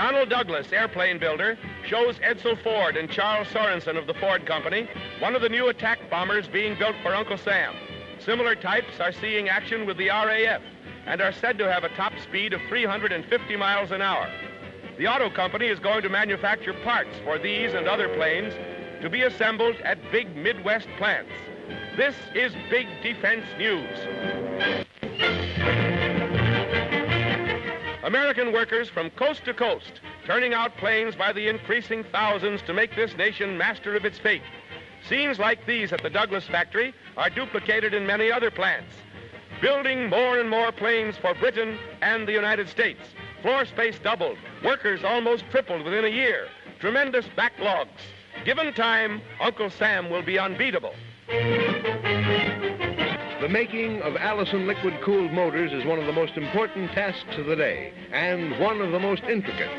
Donald Douglas, airplane builder, shows Edsel Ford and Charles Sorensen of the Ford Company one of the new attack bombers being built for Uncle Sam. Similar types are seeing action with the RAF and are said to have a top speed of 350 miles an hour. The auto company is going to manufacture parts for these and other planes to be assembled at big Midwest plants. This is Big Defense News. American workers from coast to coast turning out planes by the increasing thousands to make this nation master of its fate. Scenes like these at the Douglas factory are duplicated in many other plants. Building more and more planes for Britain and the United States. Floor space doubled. Workers almost tripled within a year. Tremendous backlogs. Given time, Uncle Sam will be unbeatable. The making of Allison liquid-cooled motors is one of the most important tasks of the day, and one of the most intricate.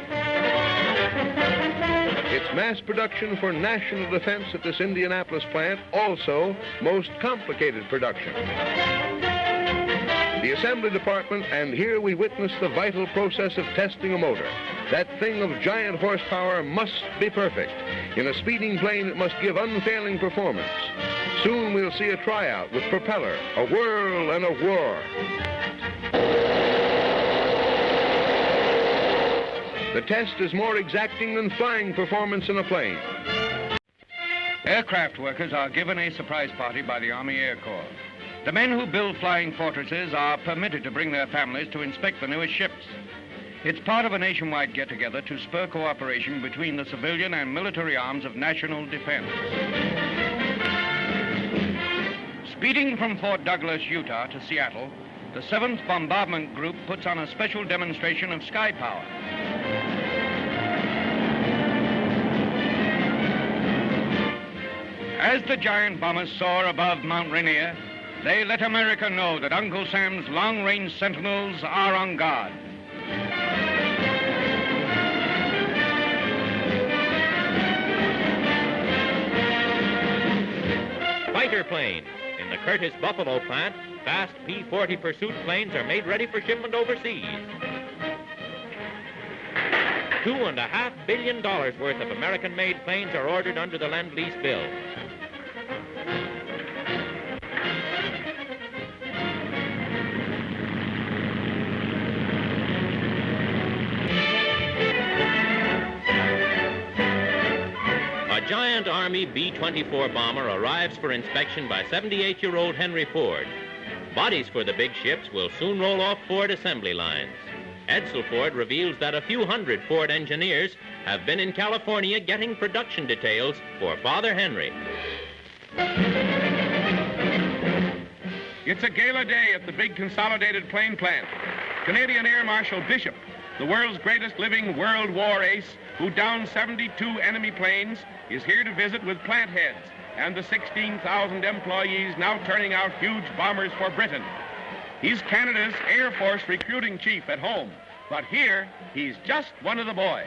Its mass production for national defense at this Indianapolis plant, also most complicated production. The assembly department, and here we witness the vital process of testing a motor. That thing of giant horsepower must be perfect. In a speeding plane, it must give unfailing performance. Soon we'll see a tryout with propeller, a whirl and a whir. The test is more exacting than flying performance in a plane. Aircraft workers are given a surprise party by the Army Air Corps. The men who build flying fortresses are permitted to bring their families to inspect the newest ships. It's part of a nationwide get-together to spur cooperation between the civilian and military arms of national defense. Speeding from Fort Douglas, Utah to Seattle, the 7th Bombardment Group puts on a special demonstration of sky power. As the giant bombers soar above Mount Rainier, they let America know that Uncle Sam's long-range sentinels are on guard. Fighter plane. In the Curtiss Buffalo plant, fast P-40 pursuit planes are made ready for shipment overseas. $2.5 billion worth of American-made planes are ordered under the Lend-Lease bill. A giant Army B-24 bomber arrives for inspection by 78-year-old Henry Ford. Bodies for the big ships will soon roll off Ford assembly lines. Edsel Ford reveals that a few hundred Ford engineers have been in California getting production details for Father Henry. It's a gala day at the big consolidated plane plant. Canadian Air Marshal Bishop, the world's greatest living World War ace, who downed 72 enemy planes, is here to visit with plant heads and the 16,000 employees now turning out huge bombers for Britain. He's Canada's Air Force recruiting chief at home, but here he's just one of the boys.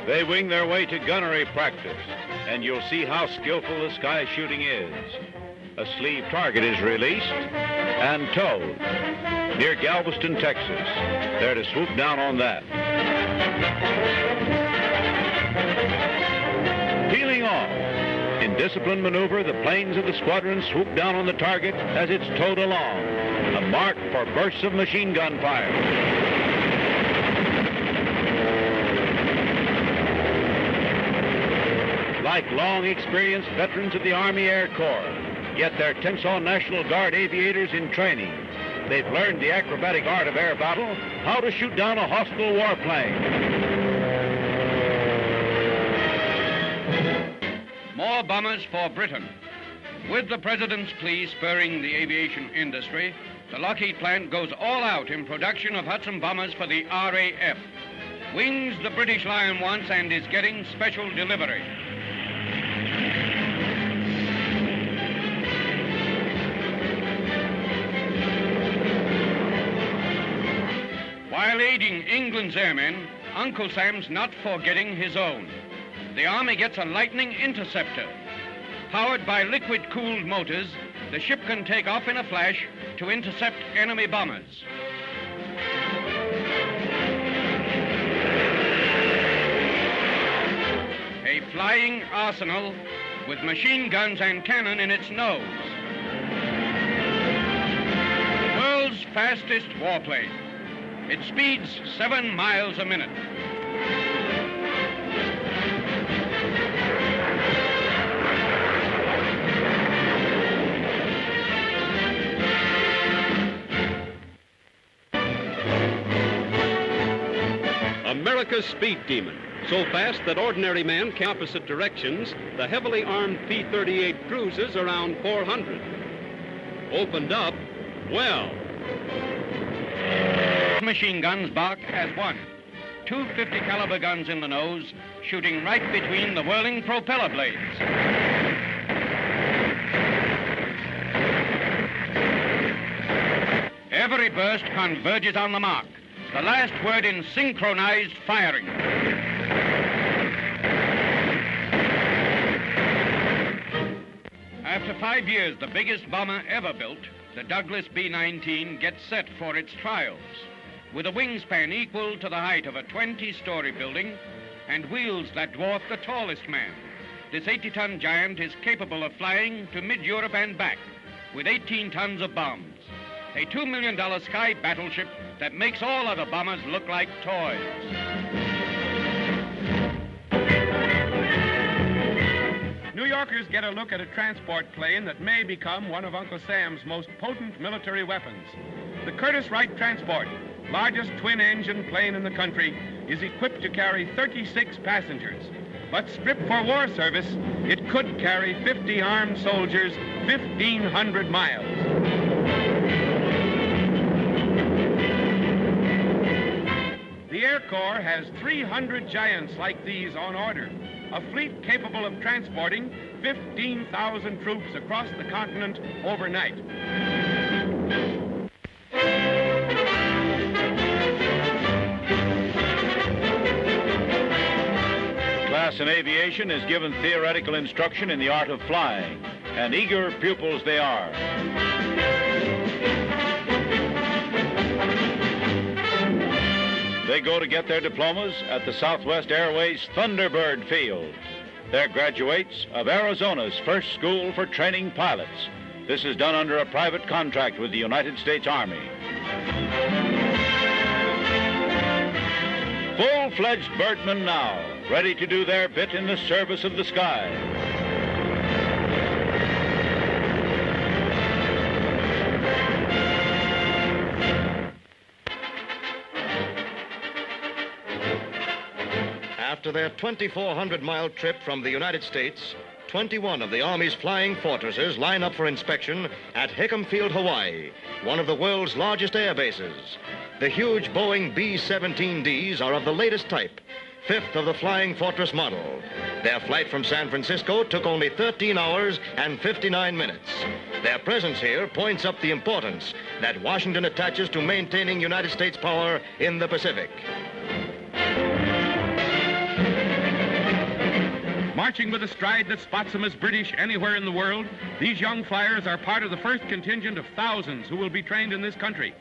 They wing their way to gunnery practice, and you'll see how skillful the sky shooting is. A sleeve target is released and towed near Galveston, Texas. They're to swoop down on that. Peeling off. In disciplined maneuver, the planes of the squadron swoop down on the target as it's towed along. A mark for bursts of machine gun fire. Like long experienced veterans of the Army Air Corps, yet they're Tensas National Guard aviators in training. They've learned the acrobatic art of air battle, how to shoot down a hostile warplane. More bombers for Britain. With the President's plea spurring the aviation industry, the Lockheed plant goes all out in production of Hudson bombers for the RAF. Wings the British Lion once and is getting special delivery. While aiding England's airmen, Uncle Sam's not forgetting his own. The Army gets a Lightning interceptor. Powered by liquid-cooled motors, the ship can take off in a flash to intercept enemy bombers. A flying arsenal with machine guns and cannon in its nose. The world's fastest warplane. It speeds 7 miles a minute. America's speed demon. So fast that ordinary men can opposite directions, the heavily armed P-38 cruises around 400. Opened up, well. Machine guns bark as one. 2 50 caliber guns in the nose, shooting right between the whirling propeller blades. Every burst converges on the mark. The last word in synchronized firing. After 5 years, the biggest bomber ever built, the Douglas B-19 gets set for its trials. With a wingspan equal to the height of a 20-story building and wheels that dwarf the tallest man, this 80-ton giant is capable of flying to mid-Europe and back with 18 tons of bombs. A $2 million sky battleship that makes all other bombers look like toys. New Yorkers get a look at a transport plane that may become one of Uncle Sam's most potent military weapons. The Curtiss-Wright transport, largest twin-engine plane in the country, is equipped to carry 36 passengers. But stripped for war service, it could carry 50 armed soldiers 1,500 miles. The Air Corps has 300 giants like these on order, a fleet capable of transporting 15,000 troops across the continent overnight. Class in aviation is given theoretical instruction in the art of flying, and eager pupils they are. They go to get their diplomas at the Southwest Airways Thunderbird Field. They're graduates of Arizona's first school for training pilots. This is done under a private contract with the United States Army. Full-fledged birdmen now, ready to do their bit in the service of the sky. After their 2,400-mile trip from the United States, 21 of the Army's flying fortresses line up for inspection at Hickam Field, Hawaii, one of the world's largest air bases. The huge Boeing B17Ds are of the latest type, 5th of the Flying Fortress model. Their flight from San Francisco took only 13 hours and 59 minutes. Their presence here points up the importance that Washington attaches to maintaining United States power in the Pacific. Marching with a stride that spots them as British anywhere in the world, these young flyers are part of the first contingent of thousands who will be trained in this country.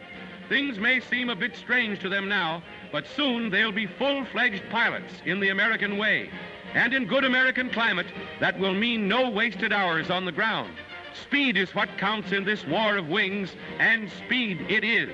Things may seem a bit strange to them now, but soon they'll be full-fledged pilots in the American way. And in good American climate, that will mean no wasted hours on the ground. Speed is what counts in this war of wings, and speed it is.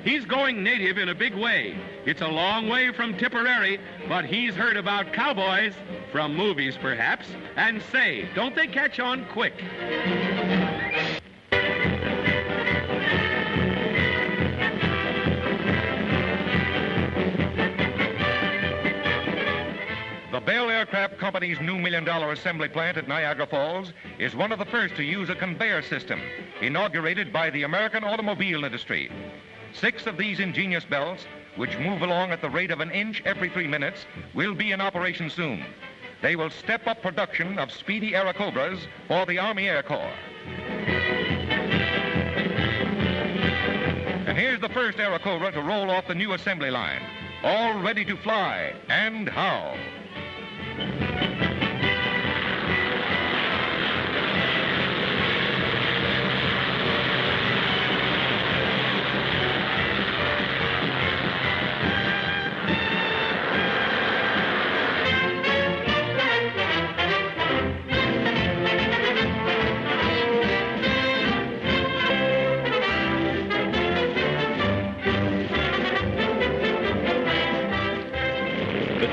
He's going native in a big way. It's a long way from Tipperary, but he's heard about cowboys, from movies perhaps, and say, don't they catch on quick? The Bell Aircraft Company's new $1 million assembly plant at Niagara Falls is one of the first to use a conveyor system, inaugurated by the American automobile industry. 6 of these ingenious belts, which move along at the rate of an inch every 3 minutes, will be in operation soon. they will step up production of speedy Airacobras for the Army Air Corps. And here's the first Airacobra to roll off the new assembly line, all ready to fly, and how.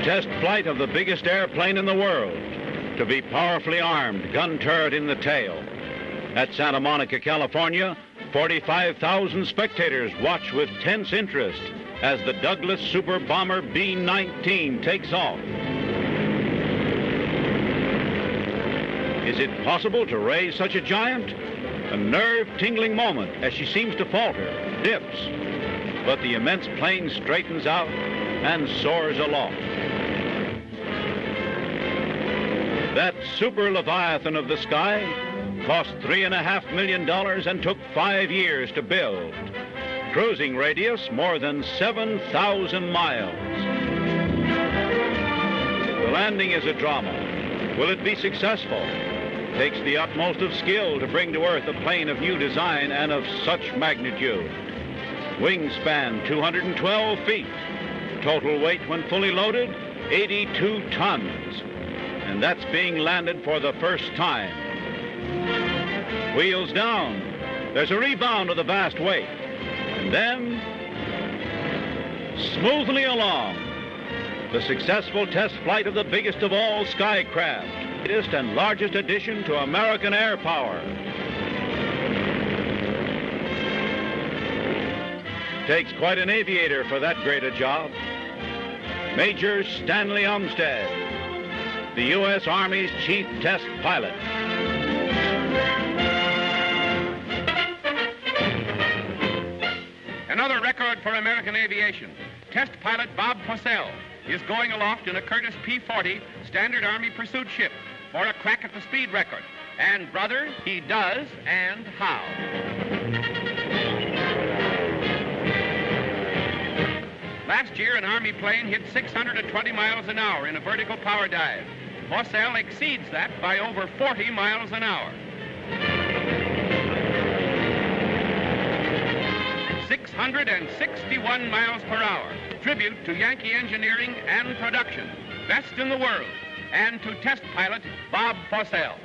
Test flight of the biggest airplane in the world, to be powerfully armed, gun turret in the tail. At Santa Monica, California, 45,000 spectators watch with tense interest as the Douglas super bomber B-19 takes off. Is it possible to raise such a giant? A nerve-tingling moment as she seems to falter, dips, but the immense plane straightens out and soars aloft. That super leviathan of the sky cost $3.5 million and took 5 years to build. Cruising radius more than 7,000 miles. The landing is a drama. Will it be successful? Takes the utmost of skill to bring to Earth a plane of new design and of such magnitude. Wingspan 212 feet. Total weight when fully loaded, 82 tons. And that's being landed for the first time. Wheels down. There's a rebound of the vast weight. And then, smoothly along, the successful test flight of the biggest of all skycraft, latest and largest addition to American air power. Takes quite an aviator for that great a job. Major Stanley Umstead, the U.S. Army's chief test pilot. Another record for American aviation. Test pilot Bob Purcell is going aloft in a Curtiss P-40 Standard Army pursuit ship for a crack at the speed record. And, brother, he does, and how. Last year, an Army plane hit 620 miles an hour in a vertical power dive. Purcell exceeds that by over 40 miles an hour. 661 miles per hour. Tribute to Yankee engineering and production. Best in the world. And to test pilot Bob Purcell.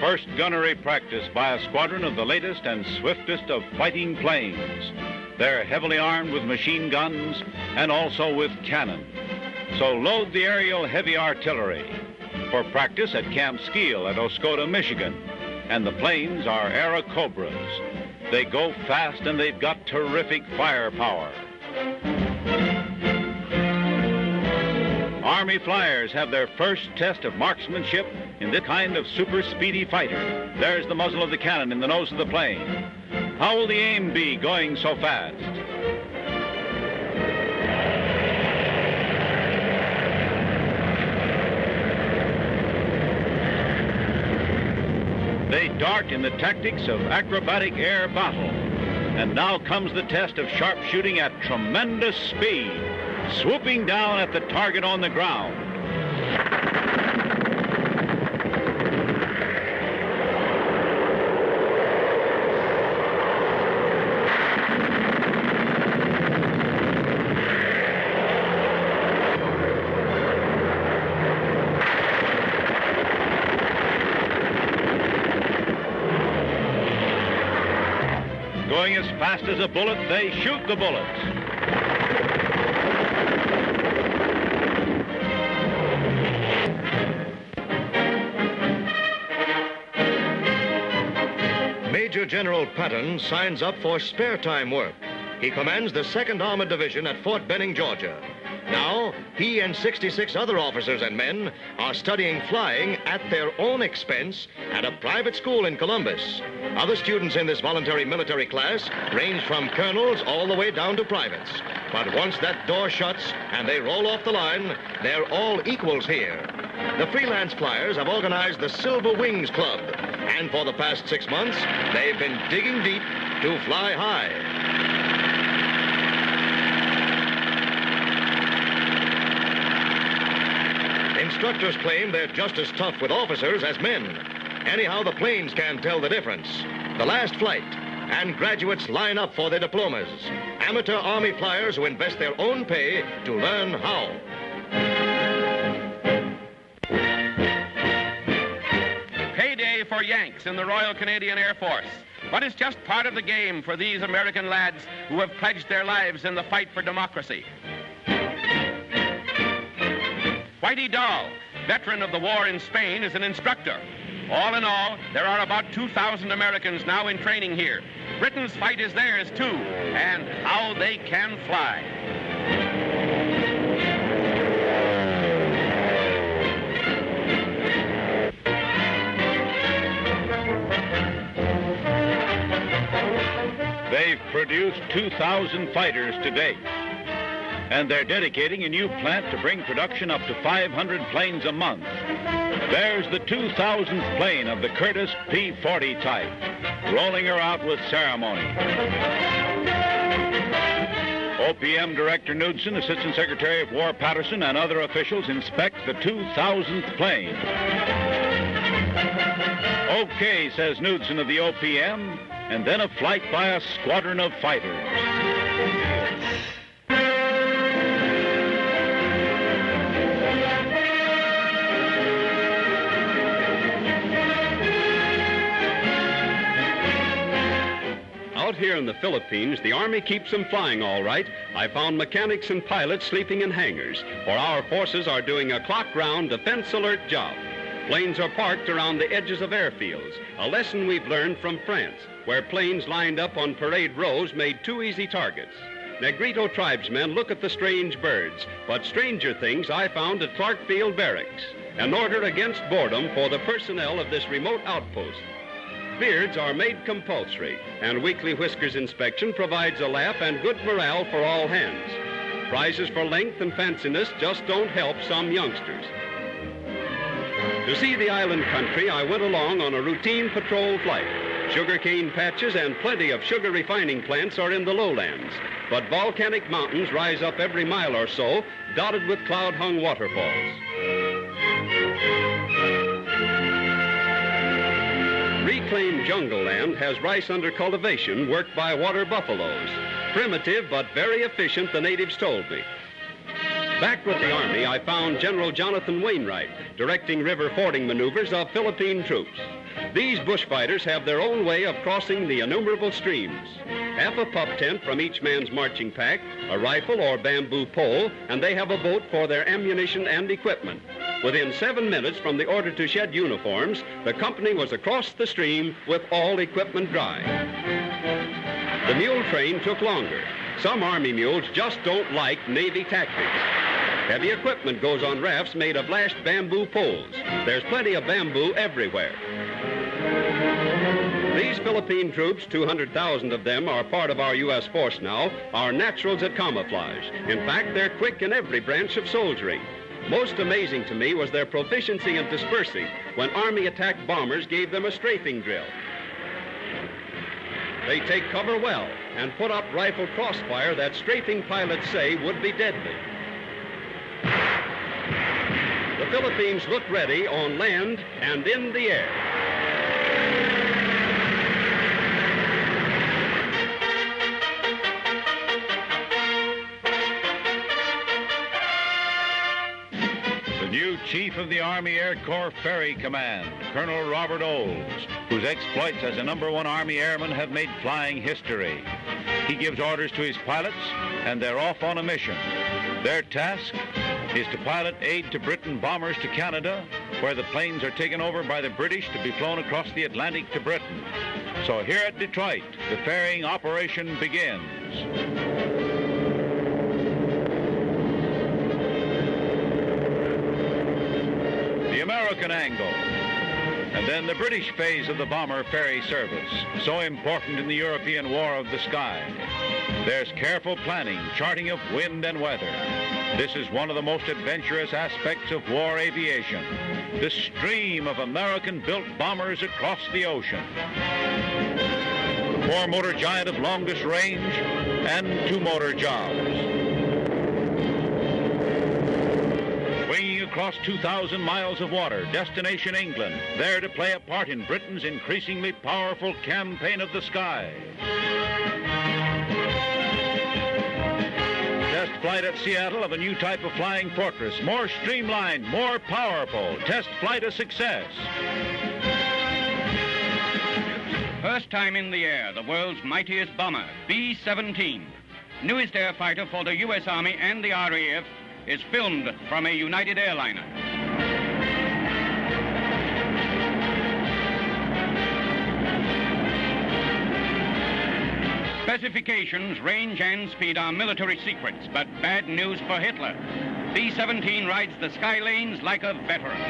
First gunnery practice by a squadron of the latest and swiftest of fighting planes. They're heavily armed with machine guns and also with cannon. So load the aerial heavy artillery for practice at Camp Skeel at Oscoda, Michigan. And the planes are Airacobras. They go fast and they've got terrific firepower. Army flyers have their first test of marksmanship in this kind of super speedy fighter. There's the muzzle of the cannon in the nose of the plane. How will the aim be going so fast? They dart in the tactics of acrobatic air battle. And now comes the test of sharpshooting at tremendous speed, swooping down at the target on the ground. Going as fast as a bullet, they shoot the bullets. Major General Patton signs up for spare time work. He commands the 2nd Armored Division at Fort Benning, Georgia. Now, he and 66 other officers and men are studying flying at their own expense at a private school in Columbus. Other students in this voluntary military class range from colonels all the way down to privates. But once that door shuts and they roll off the line, they're all equals here. The freelance flyers have organized the Silver Wings Club, and for the past 6 months, they've been digging deep to fly high. Instructors claim they're just as tough with officers as men. Anyhow, the planes can't tell the difference. The last flight, and graduates line up for their diplomas. Amateur Army flyers who invest their own pay to learn how. Payday for Yanks in the Royal Canadian Air Force. But it's just part of the game for these American lads who have pledged their lives in the fight for democracy. Whitey Dahl, veteran of the war in Spain, is an instructor. All in all, there are about 2,000 Americans now in training here. Britain's fight is theirs, too, and how they can fly. They've produced 2,000 fighters to date. And they're dedicating a new plant to bring production up to 500 planes a month. There's the 2,000th plane of the Curtiss P-40 type, rolling her out with ceremony. OPM Director Knudsen, Assistant Secretary of War Patterson, and other officials inspect the 2,000th plane. Okay, says Knudsen of the OPM, and then a flight by a squadron of fighters. Out here in the Philippines, the Army keeps them flying all right. I found mechanics and pilots sleeping in hangars, for our forces are doing a clock-round defense alert job. Planes are parked around the edges of airfields, a lesson we've learned from France, where planes lined up on parade rows made 2 easy targets. Negrito tribesmen look at the strange birds, but stranger things I found at Clark Field Barracks, an order against boredom for the personnel of this remote outpost. Beards are made compulsory, and weekly whiskers inspection provides a laugh and good morale for all hands. Prizes for length and fanciness just don't help some youngsters. To see the island country, I went along on a routine patrol flight. Sugarcane patches and plenty of sugar refining plants are in the lowlands, but volcanic mountains rise up every mile or so, dotted with cloud-hung waterfalls. Reclaimed jungle land has rice under cultivation worked by water buffaloes. Primitive but very efficient, the natives told me. Back with the Army, I found General Jonathan Wainwright directing river fording maneuvers of Philippine troops. These bushfighters have their own way of crossing the innumerable streams. Half a pup tent from each man's marching pack, a rifle or bamboo pole, and they have a boat for their ammunition and equipment. Within 7 minutes from the order to shed uniforms, the company was across the stream with all equipment dry. The mule train took longer. Some Army mules just don't like Navy tactics. Heavy equipment goes on rafts made of lashed bamboo poles. There's plenty of bamboo everywhere. These Philippine troops, 200,000 of them are part of our U.S. force now, are naturals at camouflage. In fact, they're quick in every branch of soldiering. Most amazing to me was their proficiency in dispersing when Army attack bombers gave them a strafing drill. They take cover well and put up rifle crossfire that strafing pilots say would be deadly. The Philippines look ready on land and in the air. New Chief of the Army Air Corps Ferry Command, Colonel Robert Olds, whose exploits as a #1 Army airman have made flying history. He gives orders to his pilots, and they're off on a mission. Their task is to pilot aid to Britain bombers to Canada, where the planes are taken over by the British to be flown across the Atlantic to Britain. So here at Detroit, the ferrying operation begins. the American angle. And then the British phase of the bomber ferry service, so important in the European War of the Sky. There's careful planning, charting of wind and weather. This is one of the most adventurous aspects of war aviation, the stream of American-built bombers across the ocean. The four-motor giant of longest range and two-motor jobs. Winging across 2,000 miles of water, destination England, there to play a part in Britain's increasingly powerful campaign of the sky. Test flight at Seattle of a new type of flying fortress, more streamlined, more powerful. Test flight a success. First time in the air, the world's mightiest bomber, B-17, newest air fighter for the U.S. Army and the RAF, is filmed from a United airliner. Specifications, range, and speed are military secrets, but bad news for Hitler. B-17 rides the sky lanes like a veteran.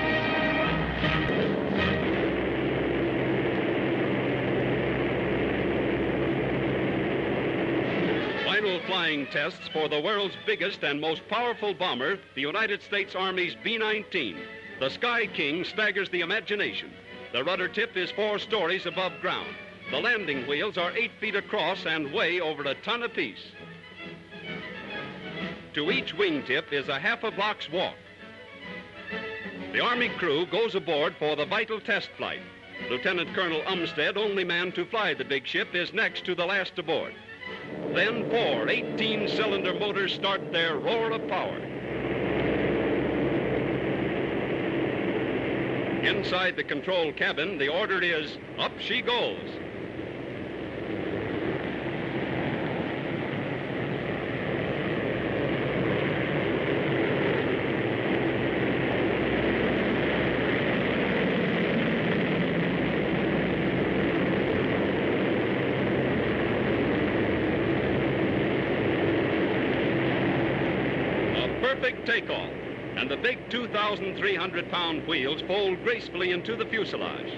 Final flying tests for the world's biggest and most powerful bomber, the United States Army's B-19. The Sky King staggers the imagination. The rudder tip is 4 stories above ground. The landing wheels are 8 feet across and weigh over a ton apiece. To each wingtip is a half a block's walk. The Army crew goes aboard for the vital test flight. Lieutenant Colonel Umstead, only man to fly the big ship, is next to the last aboard. Then 4 18-cylinder motors start their roar of power. Inside the control cabin, the order is, up she goes. Perfect takeoff, and the big 2,300-pound wheels fold gracefully into the fuselage.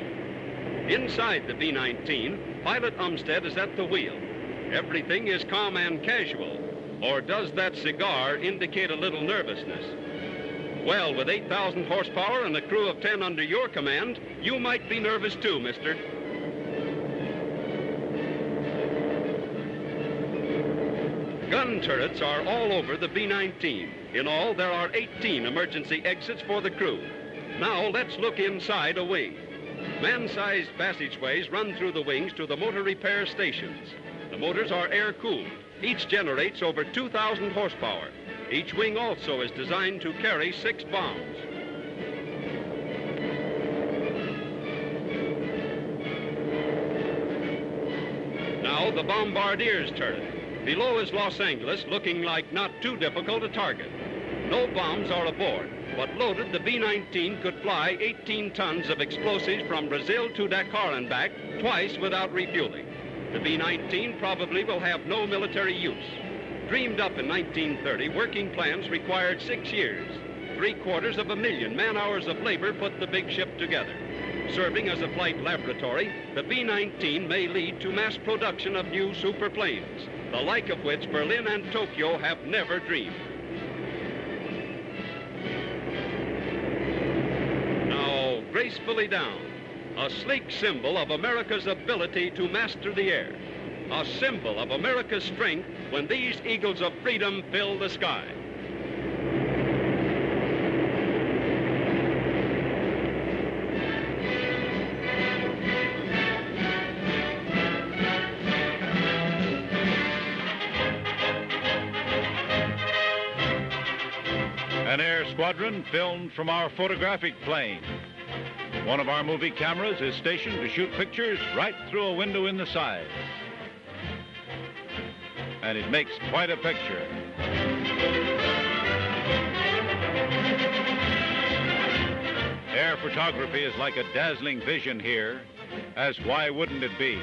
Inside the B-19, Pilot Umstead is at the wheel. Everything is calm and casual. Or does that cigar indicate a little nervousness? Well, with 8,000 horsepower and a crew of 10 under your command, you might be nervous too, mister. Gun turrets are all over the B-19. In all, there are 18 emergency exits for the crew. Now, let's look inside a wing. Man-sized passageways run through the wings to the motor repair stations. The motors are air-cooled. Each generates over 2,000 horsepower. Each wing also is designed to carry 6 bombs. Now, the bombardier's turret. Below is Los Angeles, looking like not too difficult a target. No bombs are aboard, but loaded, the B-19 could fly 18 tons of explosives from Brazil to Dakar and back, twice without refueling. The B-19 probably will have no military use. Dreamed up in 1930, working plans required 6 years. 750,000 man-hours of labor put the big ship together. Serving as a flight laboratory, the B-19 may lead to mass production of new superplanes, the like of which Berlin and Tokyo have never dreamed. Now, gracefully down, a sleek symbol of America's ability to master the air, a symbol of America's strength when these eagles of freedom fill the sky. An air squadron filmed from our photographic plane. One of our movie cameras is stationed to shoot pictures right through a window in the side. And it makes quite a picture. Air photography is like a dazzling vision here, as why wouldn't it be?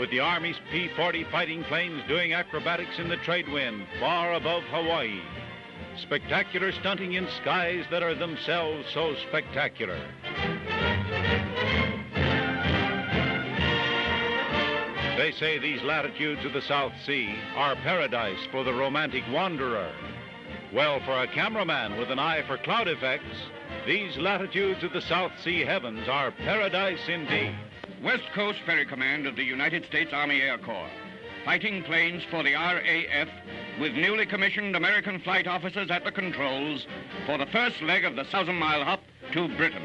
With the Army's P-40 fighting planes doing acrobatics in the trade wind far above Hawaii. Spectacular stunting in skies that are themselves so spectacular. They say these latitudes of the South Sea are paradise for the romantic wanderer. Well, for a cameraman with an eye for cloud effects, these latitudes of the South Sea heavens are paradise indeed. West Coast Ferry Command of the United States Army Air Corps. Fighting planes for the RAF with newly commissioned American flight officers at the controls for the first leg of the 1,000-mile hop to Britain.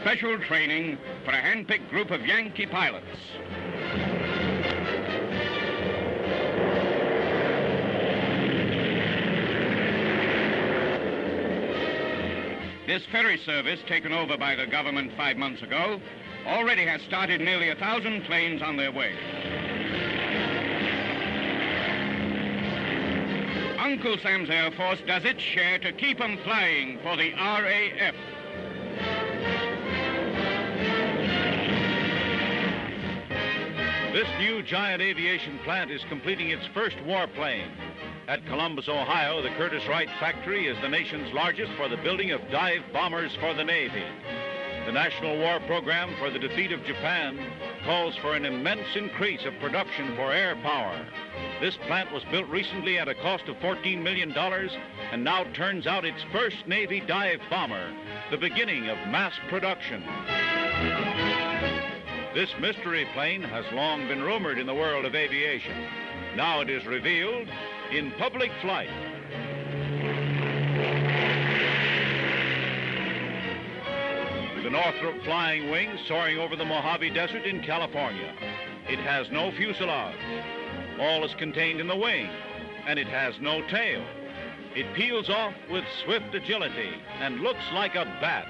Special training for a hand-picked group of Yankee pilots. This ferry service, taken over by the government 5 months ago, already has started nearly 1,000 planes on their way. Uncle Sam's Air Force does its share to keep them flying for the RAF. This new giant aviation plant is completing its first warplane. At Columbus, Ohio, the Curtiss Wright factory is the nation's largest for the building of dive bombers for the Navy. The National War Program for the Defeat of Japan calls for an immense increase of production for air power. This plant was built recently at a cost of $14 million and now turns out its first Navy dive bomber, the beginning of mass production. This mystery plane has long been rumored in the world of aviation. Now it is revealed in public flight. The Northrop flying wing soaring over the Mojave Desert in California. It has no fuselage. All is contained in the wing, and it has no tail. It peels off with swift agility and looks like a bat.